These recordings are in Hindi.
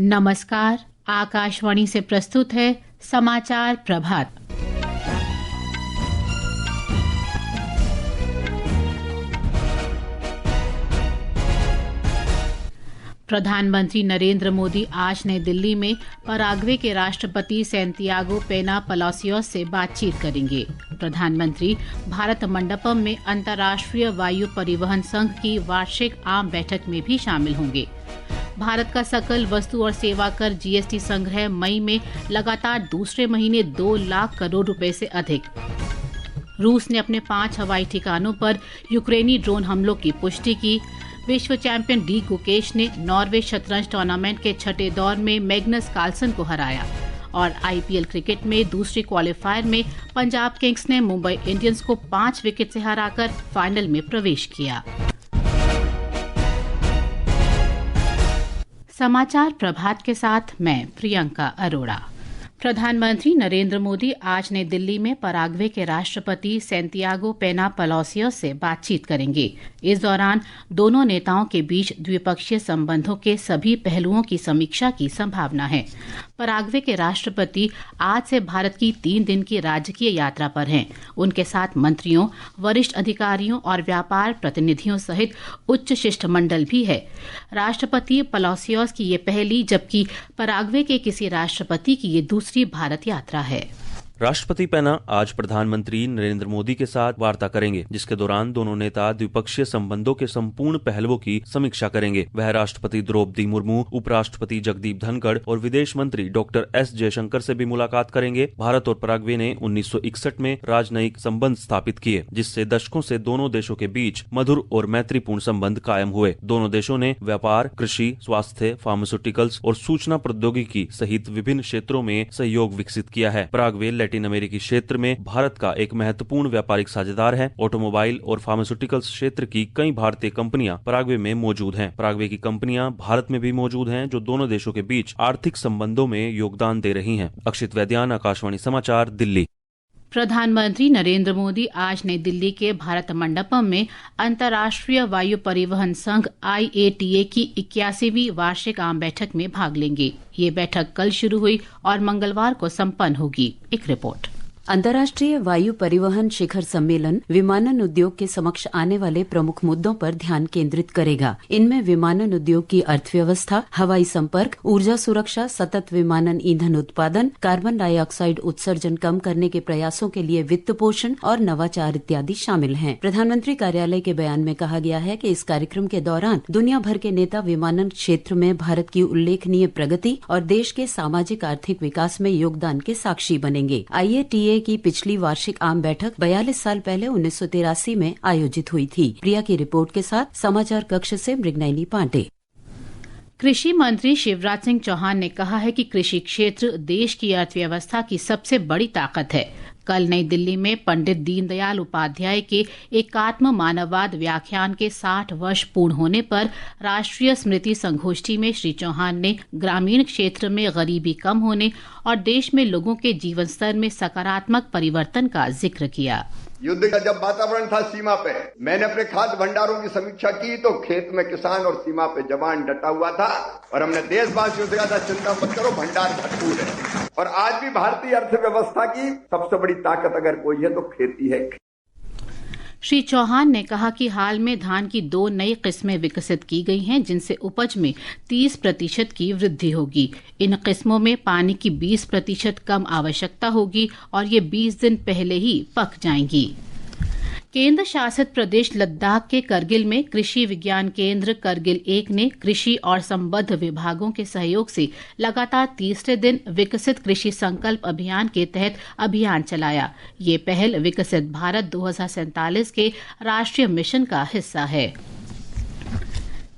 नमस्कार, आकाशवाणी से प्रस्तुत है समाचार प्रभात। प्रधानमंत्री नरेंद्र मोदी आज नई दिल्ली में पराग्वे के राष्ट्रपति सैंटियागो पेना पलासियोस से बातचीत करेंगे। प्रधानमंत्री भारत मंडपम में अंतर्राष्ट्रीय वायु परिवहन संघ की वार्षिक आम बैठक में भी शामिल होंगे। भारत का सकल वस्तु और सेवा कर जीएसटी संग्रह मई में लगातार दूसरे महीने 2 लाख करोड़ रुपए से अधिक। रूस ने अपने 5 हवाई ठिकानों पर यूक्रेनी ड्रोन हमलों की पुष्टि की। विश्व चैंपियन डी गुकेश ने नॉर्वे शतरंज टूर्नामेंट के छठे दौर में मैग्नस कार्लसन को हराया। और आईपीएल क्रिकेट में दूसरी क्वालीफायर में पंजाब किंग्स ने मुंबई इंडियंस को 5 विकेट से हराकर फाइनल में प्रवेश किया। समाचार प्रभात के साथ मैं प्रियंका अरोड़ा। प्रधानमंत्री नरेंद्र मोदी आज नई दिल्ली में पराग्वे के राष्ट्रपति सैंटियागो पेना पलासियोस से बातचीत करेंगे। इस दौरान दोनों नेताओं के बीच द्विपक्षीय संबंधों के सभी पहलुओं की समीक्षा की संभावना है। पराग्वे के राष्ट्रपति आज से भारत की 3 दिन की राजकीय यात्रा पर हैं। उनके साथ मंत्रियों, वरिष्ठ अधिकारियों और व्यापार प्रतिनिधियों सहित उच्च शिष्टमंडल भी है। राष्ट्रपति पलासियोस की ये पहली जबकि पराग्वे के किसी राष्ट्रपति की ये दूसरी भारत यात्रा है। राष्ट्रपति पेना आज प्रधानमंत्री नरेंद्र मोदी के साथ वार्ता करेंगे, जिसके दौरान दोनों नेता द्विपक्षीय संबंधों के संपूर्ण पहलुओं की समीक्षा करेंगे। वह राष्ट्रपति द्रौपदी मुर्मू, उपराष्ट्रपति जगदीप धनखड़ और विदेश मंत्री डॉक्टर एस जयशंकर से भी मुलाकात करेंगे। भारत और पराग्वे ने 1961 में राजनयिक संबंध स्थापित किए, जिससे दशकों से दोनों देशों के बीच मधुर और मैत्रीपूर्ण संबंध कायम हुए। दोनों देशों ने व्यापार, कृषि, स्वास्थ्य, फार्मास्यूटिकल्स और सूचना प्रौद्योगिकी सहित विभिन्न क्षेत्रों में सहयोग विकसित किया है। पराग्वे लैटिन अमेरिकी क्षेत्र में भारत का एक महत्वपूर्ण व्यापारिक साझेदार है। ऑटोमोबाइल और फार्मास्यूटिकल्स क्षेत्र की कई भारतीय कंपनियां पराग्वे में मौजूद हैं। पराग्वे की कंपनियां भारत में भी मौजूद हैं, जो दोनों देशों के बीच आर्थिक संबंधों में योगदान दे रही हैं। अक्षित वैद्यान, आकाशवाणी समाचार, दिल्ली। प्रधानमंत्री नरेंद्र मोदी आज नई दिल्ली के भारत मंडपम में अंतर्राष्ट्रीय वायु परिवहन संघ IATA की 81वीं वार्षिक आम बैठक में भाग लेंगे। ये बैठक कल शुरू हुई और मंगलवार को संपन्न होगी। एक रिपोर्ट। अंतर्राष्ट्रीय वायु परिवहन शिखर सम्मेलन विमानन उद्योग के समक्ष आने वाले प्रमुख मुद्दों पर ध्यान केंद्रित करेगा। इनमें विमानन उद्योग की अर्थव्यवस्था, हवाई संपर्क, ऊर्जा सुरक्षा, सतत विमानन ईंधन उत्पादन, कार्बन डाइऑक्साइड उत्सर्जन कम करने के प्रयासों के लिए वित्त पोषण और नवाचार इत्यादि शामिल हैं। प्रधानमंत्री कार्यालय के बयान में कहा गया है कि इस कार्यक्रम के दौरान दुनिया भर के नेता विमानन क्षेत्र में भारत की उल्लेखनीय प्रगति और देश के सामाजिक आर्थिक विकास में योगदान के साक्षी बनेंगे। IATA की पिछली वार्षिक आम बैठक 42 साल पहले 1983 में आयोजित हुई थी। प्रिया की रिपोर्ट के साथ समाचार कक्ष से मृगनयनी पांडे। कृषि मंत्री शिवराज सिंह चौहान ने कहा है कि कृषि क्षेत्र देश की अर्थव्यवस्था की सबसे बड़ी ताकत है। कल नई दिल्ली में पंडित दीनदयाल उपाध्याय के एकात्म मानववाद व्याख्यान के 60 वर्ष पूर्ण होने पर राष्ट्रीय स्मृति संगोष्ठी में श्री चौहान ने ग्रामीण क्षेत्र में गरीबी कम होने और देश में लोगों के जीवन स्तर में सकारात्मक परिवर्तन का जिक्र किया। युद्ध का जब वातावरण था सीमा पे, मैंने अपने खाद्य भंडारों की समीक्षा की तो खेत में किसान और सीमा पे जवान डटा हुआ था और हमने देशवासियों से कहा था चिंता मत करो, भंडार भरपूर है। और आज भी भारतीय अर्थव्यवस्था की सबसे बड़ी ताकत अगर कोई है तो खेती है। श्री चौहान ने कहा कि हाल में धान की 2 नई किस्में विकसित की गई हैं, जिनसे उपज में 30% की वृद्धि होगी। इन किस्मों में पानी की 20% कम आवश्यकता होगी और ये 20 दिन पहले ही पक जाएंगी। केंद्र शासित प्रदेश लद्दाख के करगिल में कृषि विज्ञान केंद्र करगिल 1 ने कृषि और संबद्ध विभागों के सहयोग से लगातार तीसरे दिन विकसित कृषि संकल्प अभियान के तहत अभियान चलाया। ये पहल विकसित भारत 2047 के राष्ट्रीय मिशन का हिस्सा है।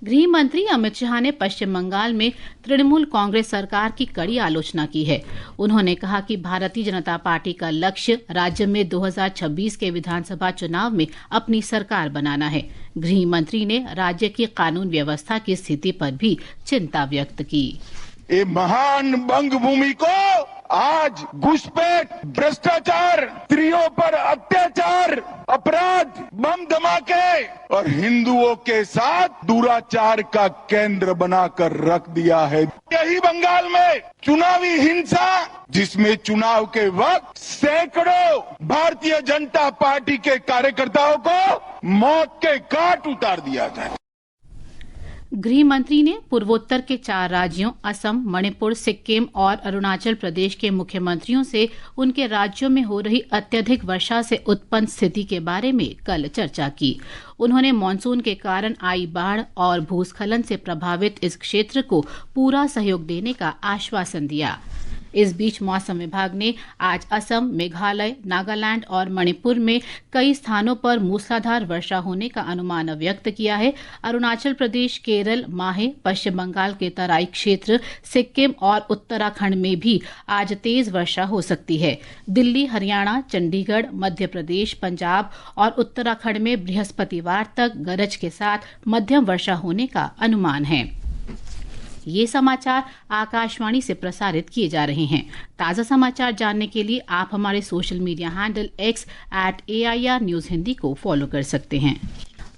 गृह मंत्री अमित शाह ने पश्चिम बंगाल में तृणमूल कांग्रेस सरकार की कड़ी आलोचना की है। उन्होंने कहा कि भारतीय जनता पार्टी का लक्ष्य राज्य में 2026 के विधानसभा चुनाव में अपनी सरकार बनाना है। गृह मंत्री ने राज्य की कानून व्यवस्था की स्थिति पर भी चिंता व्यक्त की। ये महान बंग भूमि को आज घुसपैठ, भ्रष्टाचार, स्त्रियों पर अत्याचार, अपराध, बम धमाके और हिंदुओं के साथ दुराचार का केंद्र बनाकर रख दिया है। यही बंगाल में चुनावी हिंसा, जिसमें चुनाव के वक्त सैकड़ों भारतीय जनता पार्टी के कार्यकर्ताओं को मौत के घाट उतार दिया जाए। गृह मंत्री ने पूर्वोत्तर के 4 राज्यों असम, मणिपुर, सिक्किम और अरुणाचल प्रदेश के मुख्यमंत्रियों से उनके राज्यों में हो रही अत्यधिक वर्षा से उत्पन्न स्थिति के बारे में कल चर्चा की। उन्होंने मानसून के कारण आई बाढ़ और भूस्खलन से प्रभावित इस क्षेत्र को पूरा सहयोग देने का आश्वासन दिया। इस बीच मौसम विभाग ने आज असम, मेघालय, नागालैंड और मणिपुर में कई स्थानों पर मूसलाधार वर्षा होने का अनुमान व्यक्त किया है। अरुणाचल प्रदेश, केरल, माहे, पश्चिम बंगाल के तराई क्षेत्र, सिक्किम और उत्तराखंड में भी आज तेज वर्षा हो सकती है। दिल्ली, हरियाणा, चंडीगढ़, मध्य प्रदेश, पंजाब और उत्तराखंड में बृहस्पतिवार तक गरज के साथ मध्यम वर्षा होने का अनुमान है। ये समाचार आकाशवाणी से प्रसारित किए जा रहे हैं। ताज़ा समाचार जानने के लिए आप हमारे social media handle X@AIR News Hindi को फॉलो कर सकते हैं।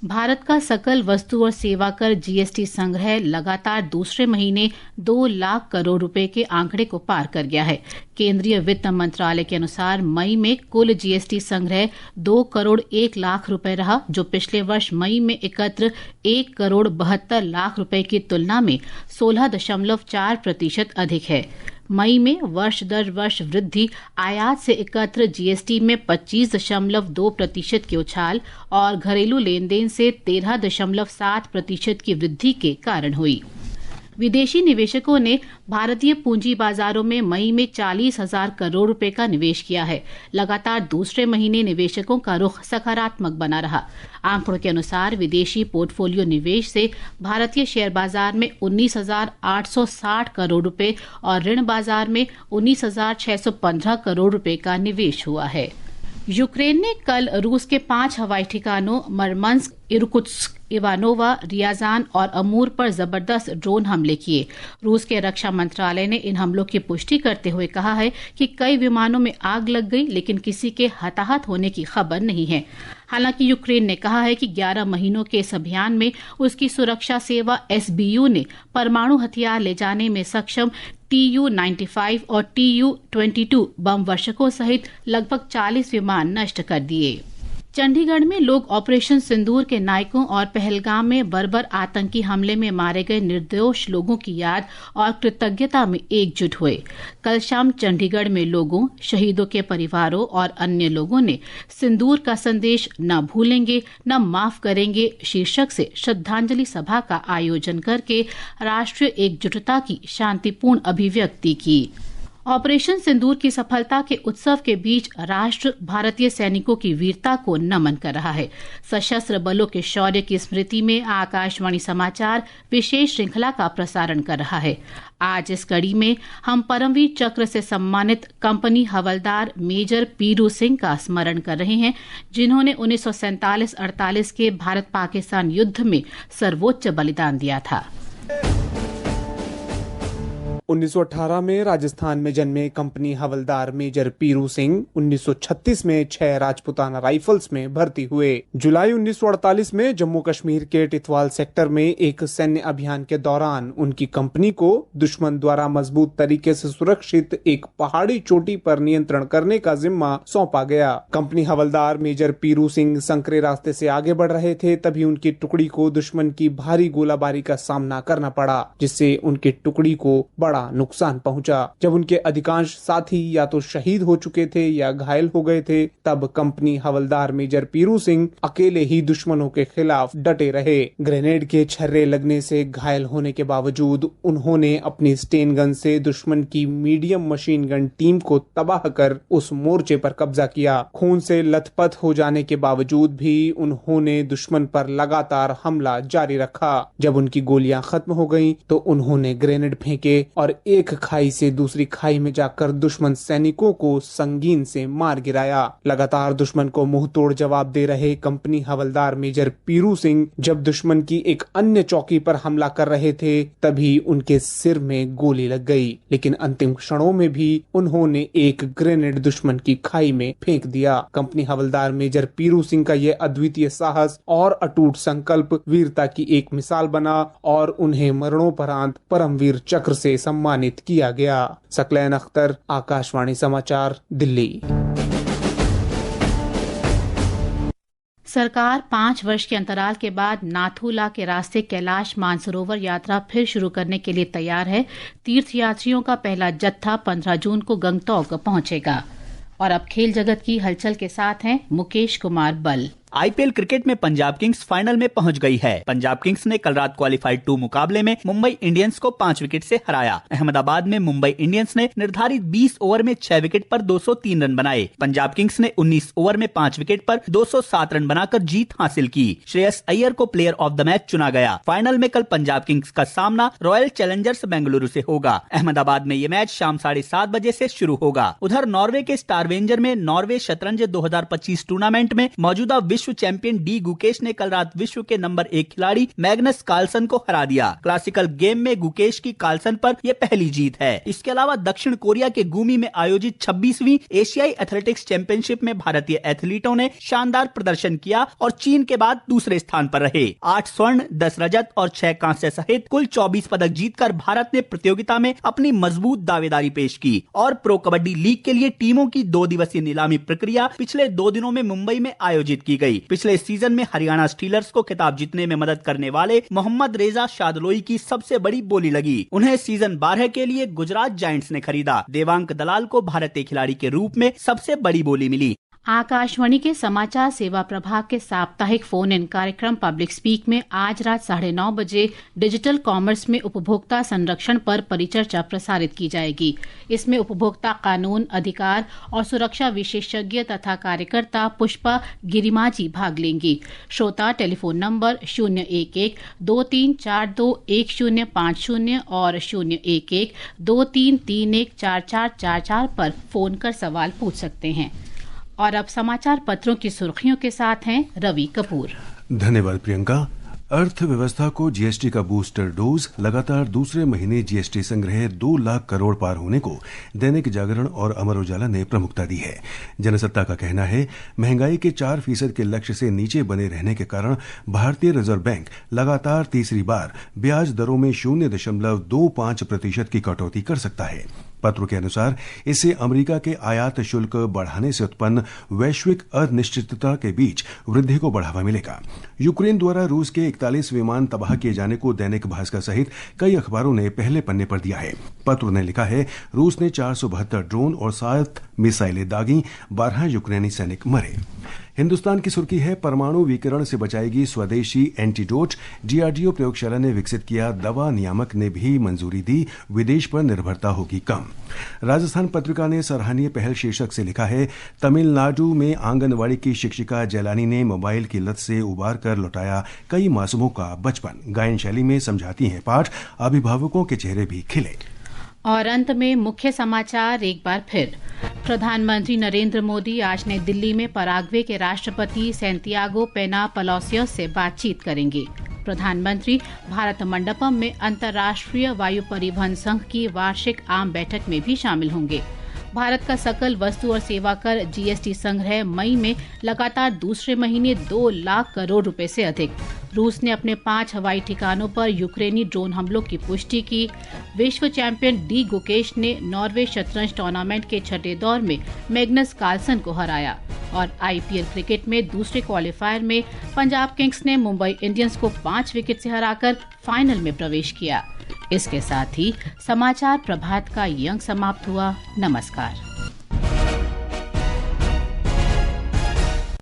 भारत का सकल वस्तु और सेवा कर GST संग्रह लगातार दूसरे महीने 2 लाख करोड़ रुपए के आंकड़े को पार कर गया है। केंद्रीय वित्त मंत्रालय के अनुसार मई में कुल GST संग्रह 2 करोड़ 1 लाख रुपए रहा, जो पिछले वर्ष मई में एकत्र 1 करोड़ 72 लाख रुपए की तुलना में 16.4% अधिक है। मई में वर्ष दर वर्ष वृद्धि आयात से एकत्र GST में 25.2% के उछाल और घरेलू लेन देन से 13.7% की वृद्धि के कारण हुई। विदेशी निवेशकों ने भारतीय पूंजी बाजारों में मई में 40,000 करोड़ रुपए का निवेश किया है। लगातार दूसरे महीने निवेशकों का रुख सकारात्मक बना रहा। आंकड़ों के अनुसार विदेशी पोर्टफोलियो निवेश से भारतीय शेयर बाजार में 19,860 करोड़ रुपए और ऋण बाजार में 19,615 करोड़ रुपए का निवेश हुआ है। यूक्रेन ने कल रूस के 5 हवाई ठिकानों मरमंस्क, इरकुत्स्क, इवानोवा, रियाजान और अमूर पर जबरदस्त ड्रोन हमले किए। रूस के रक्षा मंत्रालय ने इन हमलों की पुष्टि करते हुए कहा है कि कई विमानों में आग लग गई, लेकिन किसी के हताहत होने की खबर नहीं है। हालांकि यूक्रेन ने कहा है कि 11 महीनों के इस अभियान में उसकी सुरक्षा सेवा SBU ने परमाणु हथियार ले जाने में सक्षम Tu-95 और Tu-22 बम वर्षकों सहित लगभग 40 विमान नष्ट कर दिए। चंडीगढ़ में लोग ऑपरेशन सिंदूर के नायकों और पहलगाम में बर्बर आतंकी हमले में मारे गए निर्दोष लोगों की याद और कृतज्ञता में एकजुट हुए। कल शाम चंडीगढ़ में लोगों, शहीदों के परिवारों और अन्य लोगों ने सिंदूर का संदेश न भूलेंगे न माफ करेंगे शीर्षक से श्रद्धांजलि सभा का आयोजन करके राष्ट्रीय एकजुटता की शांतिपूर्ण अभिव्यक्ति की। ऑपरेशन सिंदूर की सफलता के उत्सव के बीच राष्ट्र भारतीय सैनिकों की वीरता को नमन कर रहा है। सशस्त्र बलों के शौर्य की स्मृति में आकाशवाणी समाचार विशेष श्रृंखला का प्रसारण कर रहा है। आज इस कड़ी में हम परमवीर चक्र से सम्मानित कंपनी हवलदार मेजर पीरू सिंह का स्मरण कर रहे हैं, जिन्होंने 1947-48 के भारत पाकिस्तान युद्ध में सर्वोच्च बलिदान दिया था। 1918 में राजस्थान में जन्मे कंपनी हवलदार मेजर पीरू सिंह 1936 में 6 राजपुताना राइफल्स में भर्ती हुए। जुलाई 1948 में जम्मू कश्मीर के टिथवाल सेक्टर में एक सैन्य अभियान के दौरान उनकी कंपनी को दुश्मन द्वारा मजबूत तरीके से सुरक्षित एक पहाड़ी चोटी पर नियंत्रण करने का जिम्मा सौंपा गया। कंपनी हवलदार मेजर पीरू सिंह संकरे रास्ते से आगे बढ़ रहे थे, तभी उनकी टुकड़ी को दुश्मन की भारी गोलाबारी का सामना करना पड़ा, जिससे उनकी टुकड़ी को बड़ा नुकसान पहुंचा। जब उनके अधिकांश साथी या तो शहीद हो चुके थे या घायल हो गए थे, तब कंपनी हवलदार मेजर पीरू सिंह अकेले ही दुश्मनों के खिलाफ डटे रहे। ग्रेनेड के छर्रे लगने से घायल होने के बावजूद उन्होंने अपनी स्टेन गन से दुश्मन की मीडियम मशीन गन टीम को तबाह कर उस मोर्चे पर कब्जा किया। खून से लथपथ हो जाने के बावजूद भी उन्होंने दुश्मन पर लगातार हमला जारी रखा। जब उनकी गोलियां खत्म हो गयीं, तो उन्होंने ग्रेनेड फेंके और एक खाई से दूसरी खाई में जाकर दुश्मन सैनिकों को संगीन से मार गिराया। लगातार दुश्मन को मुंह तोड़ जवाब दे रहे कंपनी हवलदार मेजर पीरू सिंह जब दुश्मन की एक अन्य चौकी पर हमला कर रहे थे तभी उनके सिर में गोली लग गई, लेकिन अंतिम क्षणों में भी उन्होंने एक ग्रेनेड दुश्मन की खाई में फेंक दिया। कंपनी हवलदार मेजर पीरू सिंह का यह अद्वितीय साहस और अटूट संकल्प वीरता की एक मिसाल बना और उन्हें मरणोपरांत परमवीर चक्र से सम्मानित किया गया। सकलैन अख्तर, आकाशवाणी समाचार, दिल्ली। सरकार 5 वर्ष के अंतराल के बाद नाथूला के रास्ते कैलाश मानसरोवर यात्रा फिर शुरू करने के लिए तैयार है। तीर्थयात्रियों का पहला जत्था 15 जून को गंगटोक पहुंचेगा। और अब खेल जगत की हलचल के साथ हैं मुकेश कुमार बल। आईपीएल क्रिकेट में पंजाब किंग्स फाइनल में पहुंच गई है। पंजाब किंग्स ने कल रात क्वालिफाइड 2 मुकाबले में मुंबई इंडियंस को 5 विकेट से हराया। अहमदाबाद में मुंबई इंडियंस ने निर्धारित 20 ओवर में 6 विकेट पर 203 रन बनाए। पंजाब किंग्स ने 19 ओवर में 5 विकेट पर 207 रन बनाकर जीत हासिल की। श्रेयस अय्यर को प्लेयर ऑफ द मैच चुना गया। फाइनल में कल पंजाब किंग्स का सामना रॉयल चैलेंजर्स बेंगलुरु से होगा। अहमदाबाद में ये मैच शाम 7:30 बजे से शुरू होगा। उधर नॉर्वे के स्टारवेंजर में नॉर्वे शतरंज 2025 टूर्नामेंट में मौजूदा विश्व चैंपियन डी गुकेश ने कल रात विश्व के नंबर 1 खिलाड़ी मैग्नस कार्लसन को हरा दिया। क्लासिकल गेम में गुकेश की कार्लसन पर यह पहली जीत है। इसके अलावा दक्षिण कोरिया के गुमी में आयोजित 26वीं एशियाई एथलेटिक्स चैंपियनशिप में भारतीय एथलीटों ने शानदार प्रदर्शन किया और चीन के बाद दूसरे स्थान पर रहे। 8 स्वर्ण, 10 रजत और 6 कांस्य सहित कुल 24 पदक जीतकर भारत ने प्रतियोगिता में अपनी मजबूत दावेदारी पेश की। और प्रो कबड्डी लीग के लिए टीमों की 2 दिवसीय नीलामी प्रक्रिया पिछले 2 दिनों में मुंबई में आयोजित की गई। पिछले सीजन में हरियाणा स्टीलर्स को खिताब जीतने में मदद करने वाले मोहम्मद रेजा शादलोई की सबसे बड़ी बोली लगी। उन्हें सीजन 12 के लिए गुजरात जायंट्स ने खरीदा। देवांक दलाल को भारतीय खिलाड़ी के रूप में सबसे बड़ी बोली मिली। आकाशवाणी के समाचार सेवा प्रभाग के साप्ताहिक फोन इन कार्यक्रम पब्लिक स्पीक में आज रात 9:30 बजे डिजिटल कॉमर्स में उपभोक्ता संरक्षण पर परिचर्चा प्रसारित की जाएगी। इसमें उपभोक्ता कानून, अधिकार और सुरक्षा विशेषज्ञ तथा कार्यकर्ता पुष्पा गिरिमाजी भाग लेंगी। श्रोता टेलीफोन नंबर 011-2342-1050 और 011-2331-4444 पर फोन कर सवाल पूछ सकते हैं। और अब समाचार पत्रों की सुर्खियों के साथ हैं रवि कपूर। धन्यवाद प्रियंका। अर्थव्यवस्था को जीएसटी का बूस्टर डोज, लगातार दूसरे महीने जीएसटी संग्रह 2 लाख करोड़ पार होने को दैनिक जागरण और अमर उजाला ने प्रमुखता दी है। जनसत्ता का कहना है महंगाई के 4% के लक्ष्य से नीचे बने रहने के कारण भारतीय रिजर्व बैंक लगातार तीसरी बार ब्याज दरों में 0.25% की कटौती कर सकता है। पत्र के अनुसार इससे अमेरिका के आयात शुल्क बढ़ाने से उत्पन्न वैश्विक अनिश्चितता के बीच वृद्धि को बढ़ावा मिलेगा। यूक्रेन द्वारा रूस के 41 विमान तबाह किए जाने को दैनिक भास्कर सहित कई अखबारों ने पहले पन्ने पर दिया है। पत्र ने लिखा है रूस ने 472 ड्रोन और 7 मिसाइलें दागी, 12 यूक्रेनी सैनिक मरे। हिंदुस्तान की सुर्खी है परमाणु विकिरण से बचाएगी स्वदेशी एंटीडोट, डीआरडीओ प्रयोगशाला ने विकसित किया, दवा नियामक ने भी मंजूरी दी, विदेश पर निर्भरता होगी कम। राजस्थान पत्रिका ने सराहनीय पहल शीर्षक से लिखा है तमिलनाडु में आंगनवाड़ी की शिक्षिका जैलानी ने मोबाइल की लत से उबार कर लौटाया कई मासूमों का बचपन, गायन शैली में समझाती हैं पाठ, अभिभावकों के चेहरे भी खिले। और अंत में मुख्य समाचार एक बार फिर। प्रधानमंत्री नरेंद्र मोदी आज नई दिल्ली में पराग्वे के राष्ट्रपति सैंटियागो पेना पलोसियोस से बातचीत करेंगे। प्रधानमंत्री भारत मंडपम में अंतर्राष्ट्रीय वायु परिवहन संघ की वार्षिक आम बैठक में भी शामिल होंगे। भारत का सकल वस्तु और सेवा कर जीएसटी संग्रह मई में लगातार दूसरे महीने 2 लाख करोड़ रुपए से अधिक। रूस ने अपने 5 हवाई ठिकानों पर यूक्रेनी ड्रोन हमलों की पुष्टि की। विश्व चैंपियन डी गुकेश ने नॉर्वे शतरंज टूर्नामेंट के 6ठे दौर में मैग्नस कार्लसन को हराया। और आईपीएल क्रिकेट में दूसरे क्वालिफायर में पंजाब किंग्स ने मुंबई इंडियंस को 5 विकेट से हराकर फाइनल में प्रवेश किया। इसके साथ ही समाचार प्रभात का ये अंक समाप्त हुआ। नमस्कार।